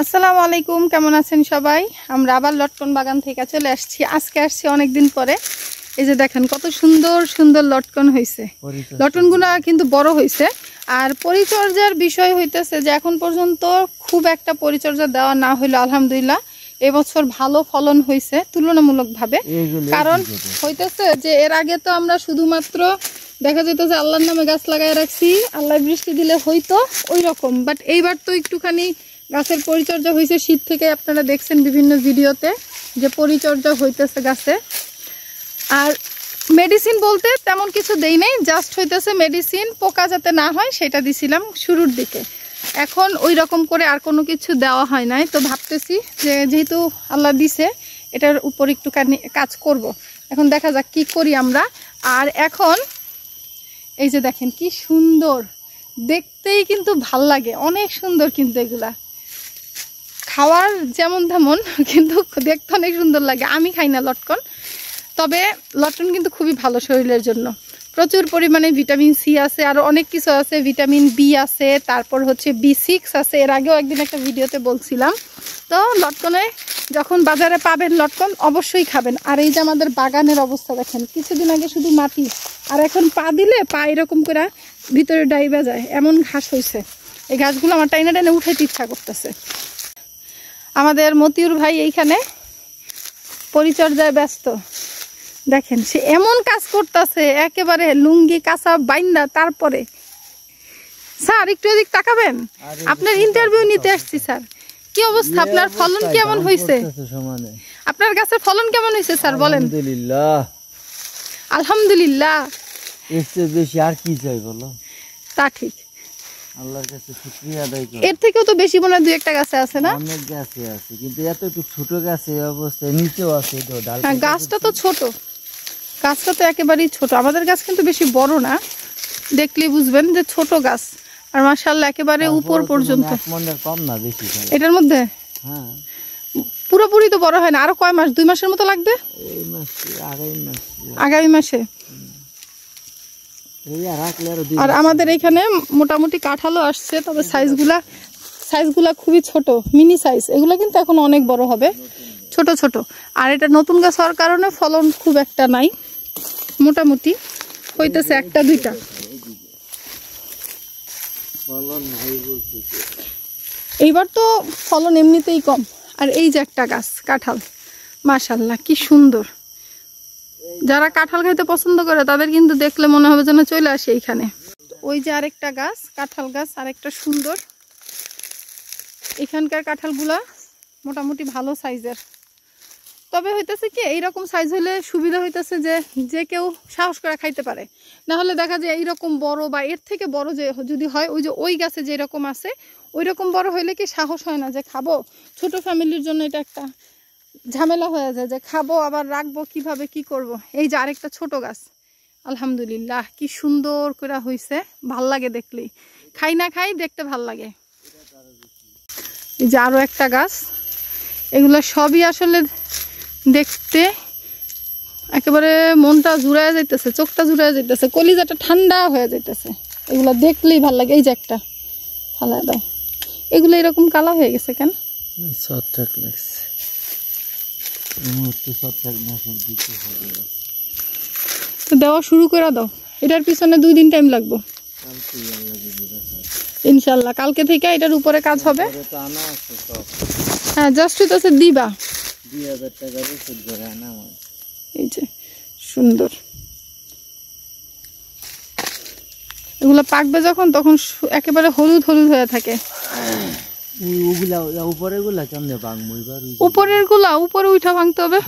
আসসালামু আলাইকুম, কেমন আছেন সবাই? আমরা আবার লটকন বাগান থেকে চলে আসছি। আজকে আসছি অনেকদিন পরে। এই যে দেখেন কত সুন্দর সুন্দর লটকন হয়েছে। লটকনগুলো কিন্তু বড় হয়েছে। আর পরিচর্যার বিষয় হইতেছে যে এখন পর্যন্ত খুব একটা পরিচর্যা দেওয়া না হইলো আলহামদুলিল্লাহ এবছর ভালো ফলন হয়েছে তুলনামূলকভাবে। কারণ হইতেছে যে এর আগে তো আমরা শুধুমাত্র দেখা যেত যে আল্লাহর নামে গাছ লাগাই রাখছি, আল্লাহ বৃষ্টি দিলে হইতো ওই রকম। বাট এইবার তো একটুখানি গাছের পরিচর্যা হয়েছে। শীত থেকে আপনারা দেখছেন বিভিন্ন ভিডিওতে যে পরিচর্যা হইতেছে গাছে। আর মেডিসিন বলতে তেমন কিছু দেই নাই, জাস্ট হইতেছে মেডিসিন পোকা যাতে না হয় সেটা দিছিলাম শুরুর দিকে। এখন ওই রকম করে আর কোনো কিছু দেওয়া হয় নাই। তো ভাবতেছি যে যেহেতু আল্লাহ দিছে এটার উপর একটুখানি কাজ করব। এখন দেখা যাক কি করি আমরা। আর এখন এই যে দেখেন কি সুন্দর দেখতেই, কিন্তু ভাল লাগে, অনেক সুন্দর। কিন্তু এগুলা খাওয়ার যেমন তেমন, কিন্তু দেখতে অনেক সুন্দর লাগে। আমি খাই না লটকন, তবে লটকন কিন্তু খুবই ভালো শরীরের জন্য। প্রচুর পরিমাণে ভিটামিন সি আছে, আরও অনেক কিছু আছে, ভিটামিন বি আছে, তারপর হচ্ছে B6 আছে। এর আগেও একদিন একটা ভিডিওতে বলছিলাম। তো লটকনে যখন বাজারে পাবেন লটকন অবশ্যই খাবেন। আর এই যে আমাদের বাগানের অবস্থা দেখেন, কিছুদিন আগে শুধু মাটি, আর এখন পা দিলে পা এরকম করে ভিতরে ডাইবা যায়, এমন ঘাস হয়েছে। এই ঘাসগুলো আমার টাইনা টাইনে উঠাইতে ইচ্ছা করতেছে। আমাদের মতিউর ভাই এইখানে পরিচর্যায় ব্যস্ত। দেখেন সে এমন কাজ করতেছে, একেবারে লুঙ্গি কাঁচা বাইন্দা। তারপরে স্যার একটু এদিক তাকাবেন, আপনার ইন্টারভিউ নিতে আসছি। স্যার কি অবস্থা, আপনার ফলন কেমন হয়েছে? আপনার গাছের ফলন কেমন হয়েছে স্যার বলেন? আলহামদুলিল্লাহ। আলহামদুলিল্লাহ। এর চেয়ে বেশি আর কি চাই বলো? তা ঠিক, আল্লাহর কাছে শুকরিয়া আদায় করি। এর থেকেও তো বেশি মনে হয় দুই একটা গাছে আছে না? অনেক গাছে আছে, কিন্তু এত একটু ছোট গাছে অবস্থায় নিচেও আছে। হ্যাঁ, গাছটা তো ছোট, গাছটা তো একেবারেই ছোট। আমাদের গাছ কিন্তু বেশি বড় না, দেখলেই বুঝবেন যে ছোট গাছ। আর মাশাআল্লাহ একেবারে উপর পর্যন্ত। কম না বেশি এটার মধ্যে হ্যাঁ পুরোপুরি তো বড় হয় না, আরো কয় মাস, 2 মাসের মতো লাগবে। এই মাস আগামী মাসে। আর আমাদের এখানে মোটামুটি কাঁঠালও আসছে, তবে সাইজগুলা খুবই ছোট, মিনি সাইজ। এগুলো কিন্তু এখন অনেক বড় হবে, ছোট ছোট। আর এটা নতুন গাছ হওয়ার কারণে ফলন খুব একটা নাই, মোটামুটি হইতেছে একটা দুইটা। এইবার তো ফলন এমনিতেই কম। আর এই যে একটা গাছ কাঁঠাল, মাশাআল্লাহ কি সুন্দর। যারা কাঁঠাল খাইতে পছন্দ করে তাদের কিন্তু দেখলে মনে হবে যেন চলে আসে এইখানে। ওই যে আরেকটা গাছ, কাঁঠাল গাছ, আরেকটা সুন্দর। এখানকার কাঁঠালগুলা মোটামুটি ভালো সাইজের। তবে হইতেছে কি এইরকম সাইজ হলে সুবিধা হইতেছে যে যে কেউ সাহস করে খাইতে পারে। না হলে দেখা যায় এইরকম বড় বা এর থেকে বড় যে যদি হয়, ওই যে ওই গাছে যেরকম আছে ওই রকম বড় হইলে কি সাহস হয় না যে খাবো। ছোট ফ্যামিলির জন্য এটা একটা ঝামেলা হয়ে যায় যে খাবো আবার রাখবো কিভাবে, কি করব। এই যে আরেকটা ছোট গাছ, আলহামদুলিল্লাহ কি সুন্দর করে হয়েছে, ভাল লাগে দেখলেই। খাই না খাই দেখতে ভাল লাগে। এই যে আরো একটা গাছ, এগুলো সবই আসলে দেখতে একেবারে মনটা জুড়ায় যাইতেছে, চোখটা জুড়ায় যাইতেছে, কলিজাটা ঠান্ডা হয়ে যাইতেছে। এগুলো দেখলেই ভাল লাগে। এই যে একটা ফালা দাও, এগুলো এরকম কালা হয়ে গেছে কেন? তো দেওয়া শুরু করে দাও, এটার পিছনে 2 দিন টাইম লাগবে ইনশাল্লাহ। কালকে থেকে এটার উপরে কাজ হবে। হ্যাঁ, জাস্ট হইতেছে দিবা 2000 টাকার ওষুধ ধরে আনা। এই যে সুন্দর, এগুলো পাকবে যখন তখন একেবারে হলুদ হলুদ হয়ে থাকে। উপরের গুলা উপরে উঠা ভাঙতে হবে।